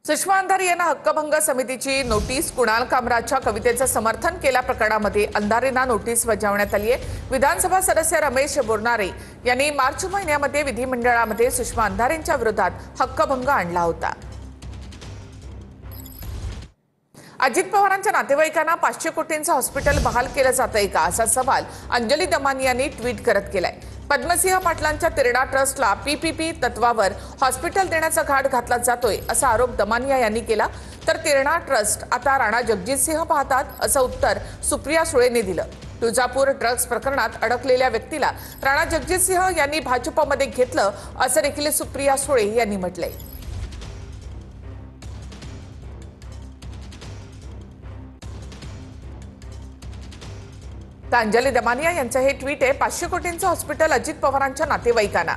सुषमा अंधारे यांना हक्कभंग समितीची नोटीस। कुणाल कामराजच्या कवितेचं समर्थन केल्या प्रकरणामध्ये अंधारेंना नोटीस बजावण्यात आली आहे। विधानसभा सदस्य रमेश बोरनारे यांनी मार्च महिन्यामध्ये विधिमंडळामध्ये सुषमा अंधारेंच्या विरोधात हक्कभंग आणला होता। अजित पवारांच्या नातेवाईकांना 500 कोटींचं हॉस्पिटल बहाल केलं जातंय का, असा सवाल अंजली दमानी यांनी ट्विट करत केलाय। पद्मसिंह पाटलांच्या तेरणा ट्रस्टला पीपीपी तत्वावर हॉस्पिटल देण्याचा घाट घातला जातोय, असा आरोप दमानिया यांनी केला। तर तेरणा ट्रस्ट आता राणा जगजितसिंह पाहतात, असं उत्तर सुप्रिया सुळेंनी दिलं। तुळजापूर ड्रग्ज प्रकरणात अडकलेल्या व्यक्तीला राणा जगजितसिंह यांनी भाजपमध्ये घेतलं, असं देखील सुप्रिया सुळे यांनी म्हटलंय। अंजली दमानिया यांचं हे ट्विट आहे। 500 कोटींचं हॉस्पिटल अजित पवारांच्या नातेवाईकांना।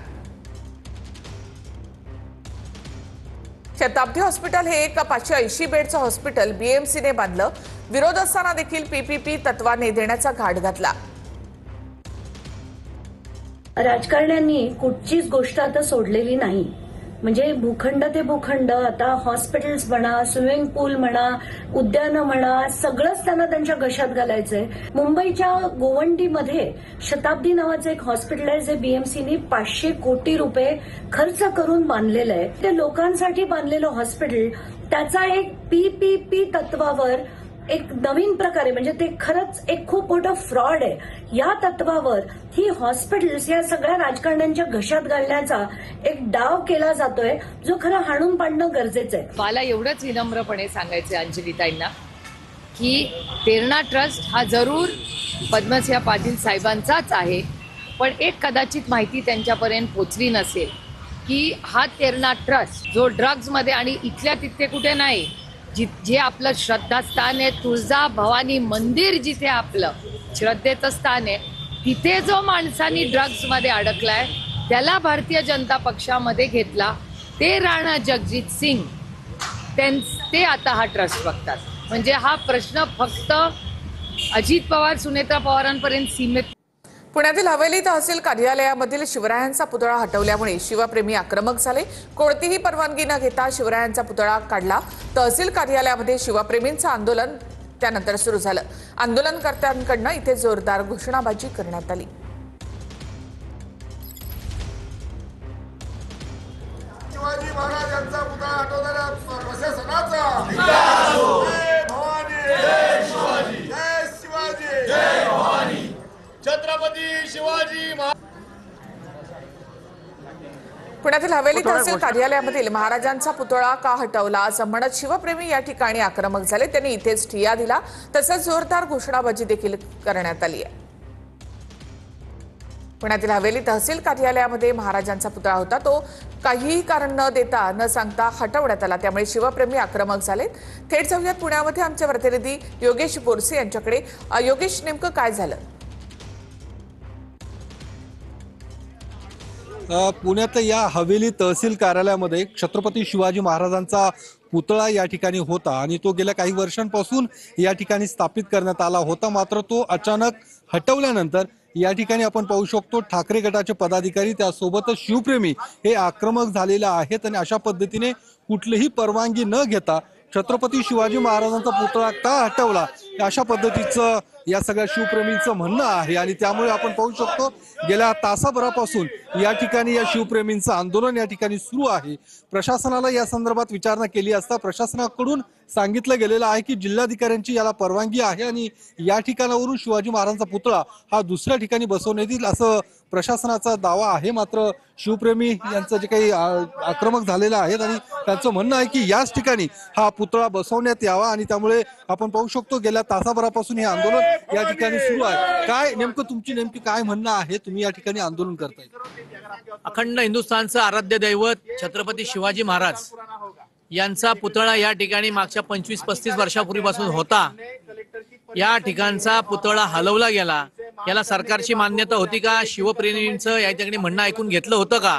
शताब्दी हॉस्पिटल हे एक 580 बेडचं हॉस्पिटल बीएमसीने बांधलं। विरोध असताना देखील पीपीपी तत्वाने देण्याचा घाट घातला। राजकारण्यांनी कुठचीच गोष्ट आता सोडलेली नाही। म्हणजे भूखंड ते भूखंड, आता हॉस्पिटल्स म्हणा, स्विमिंग पूल म्हणा, उद्यानं म्हणा, सगळंच त्यांना त्यांच्या घशात घालायचंय। मुंबईच्या गोवंडीमध्ये शताब्दी नावाचं एक हॉस्पिटल आहे, जे बीएमसीने 500 कोटी रुपये खर्च करून बांधलेलं आहे। ते लोकांसाठी बांधलेलं हॉस्पिटल, त्याचा एक पीपीपी तत्वावर एक नवीन प्रकारे, म्हणजे ते खरंच एक खूप मोठं फ्रॉड आहे। या तत्वावर ही हॉस्पिटल्स या सगळ्या राजकारण्यांच्या घशात घालण्याचा एक डाव केला जातोय, जो खरं हाणून पाडणं गरजेचं आहे। मला एवढंच विनम्रपणे सांगायचं अंजलीताईंना की तेरणा ट्रस्ट हा जरूर पद्मसिंह पाटील साहेबांचाच आहे, पण एक कदाचित माहिती त्यांच्यापर्यंत पोचली नसेल की हा तेरणा ट्रस्ट जो ड्रग्जमध्ये आणि इथल्या तिथे कुठे नाही, जे आपलं श्रद्धास्थान आहे, तुळजा भवानी मंदिर जिथे आपलं श्रद्धेचं स्थान आहे, तिथे जो माणसांनी ड्रग्जमध्ये अडकलाय त्याला भारतीय जनता पक्षामध्ये घेतला, ते राणा जगजित सिंग ते आता हा ट्रस्ट बघतात। म्हणजे हा प्रश्न फक्त अजित पवार सुनेत्रा पवारांपर्यंत सीमित। पुण्यातील हवेली तहसील कार्यालयामधील शिवरायांचा पुतळा हटवल्यामुळे शिवप्रेमी आक्रमक झाले। कोणतीही परवानगी न घेता शिवरायांचा पुतळा काढला। तहसील कार्यालयामध्ये शिवप्रेमींचं आंदोलन त्यानंतर सुरू झालं। आंदोलनकर्त्यांकडून इथे जोरदार घोषणाबाजी करण्यात आली। शिवाजी महाराजांचा पुतळा हटवणाऱ्या प्रशासनाचा जय भवानी, जय शिवाजी, जय शिवाजी, जय भवानी, छत्रपती शिवाजी। पुण्यातील हवेली तहसील कार्यालयामधील महाराजांचा पुतळा का हटवला असं म्हणत शिवप्रेमी या ठिकाणी आक्रमक झाले। त्यांनी इथेच ठिय्या दिला, तसंच जोरदार घोषणाबाजी देखील करण्यात आली आहे। पुण्यातील हवेली तहसील कार्यालयामध्ये महाराजांचा पुतळा होता, तो काहीही कारण न देता न सांगता हटवण्यात आला, त्यामुळे शिवप्रेमी आक्रमक झाले। थेट जाऊयात पुण्यामध्ये आमचे प्रतिनिधी योगेश बोरसे यांच्याकडे। योगेश, नेमकं काय झालं? पुण्यात या हवेली तहसील कार्यालयामध्ये छत्रपती शिवाजी महाराजांचा पुतळा या ठिकाणी होता आणि तो गेल्या काही वर्षांपासून या ठिकाणी स्थापित करण्यात आला होता। मात्र तो अचानक हटवल्यानंतर या ठिकाणी आपण पाहू शकतो ठाकरे गटाचे पदाधिकारी त्यासोबतच शिवप्रेमी हे आक्रमक झालेले आहेत आणि अशा पद्धतीने कुठलीही परवानगी न घेता छत्रपती शिवाजी महाराजांचा पुतळा का हटवला, अशा पद्धतीचं या सगळ्या शिवप्रेमींचं म्हणणं आहे। आणि त्यामुळे आपण पाहू शकतो गेल्या तासाभरापासून या ठिकाणी या शिवप्रेमींचं आंदोलन या ठिकाणी सुरू आहे। प्रशासनाला या संदर्भात विचारणा केली असता प्रशासनाकडून सांगितलं गेलेलं आहे की जिल्हाधिकाऱ्यांची याला परवानगी आहे आणि या ठिकाणावरून शिवाजी महाराजांचा पुतळा हा दुसऱ्या ठिकाणी बसवण्यात येईल, असं प्रशासनाचा दावा आहे। मात्र शिवप्रेमी यांचं जे काही आक्रमक झालेलं आहेत आणि त्यांचं म्हणणं आहे की याच ठिकाणी हा पुतळा बसवण्यात यावा आणि त्यामुळे आपण पाहू शकतो गेल्या तासाभरापासून हे आंदोलन या ठिकाणी सुरू आहे। काय नेमकी काय म्हणणं आहे, तुम्ही या ठिकाणी आंदोलन करताय? अखंड हिंदुस्थानचं आराध्य दैवत छत्रपती शिवाजी महाराज यांचा पुतळा या ठिकाणी मागच्या 25-35 वर्षापूर्वीपासून होता। या ठिकाणचा पुतळा हलवला गेला, याला सरकारची मान्यता होती का? शिवप्रेमींचं या ठिकाणी म्हणणं ऐकून घेतलं होतं का?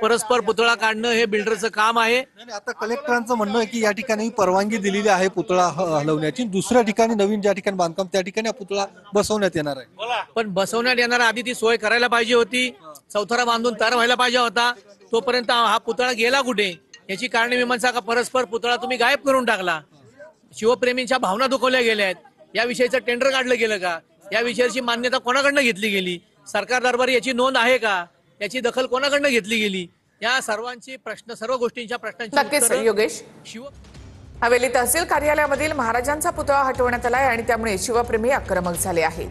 परस्पर पुतळा काढणं हे बिल्डरचं काम आहे। आता कलेक्टरांचं म्हणणं आहे की या ठिकाणी परवानगी दिलेली आहे पुतळा हलवण्याची, दुसऱ्या ठिकाणी नवीन ज्या ठिकाणी बांधकाम त्या ठिकाणी हा पुतळा बसवण्यात येणार आहे। पण बसवण्यात येणार आधी ती सोय करायला पाहिजे होती, चौथरा बांधून तयार व्हायला पाहिजे होता। तोपर्यंत हा पुतळा गेला कुठे? याची कारणमीमांसा का परस्पर पुतळा तुम्ही गायब करून टाकला? शिवप्रेमींच्या भावना दुखवल्या गेल्या आहेत, याविषयीचं टेंडर काढलं गेलं का? या विषयाची मान्यता कोणाकडनं घेतली गेली? सरकार दरबारी याची नोंद आहे का? याची दखल कोणाकडनं घेतली गेली? या सर्वांची प्रश्न, सर्व गोष्टींच्या प्रश्नांची नक्कीच उत्तरं योगेश. शिव हवेली तहसील कार्यालयामधील महाराजांचा पुतळा हटवण्यात आलाय आणि त्यामुळे शिवप्रेमी आक्रमक झाले आहेत.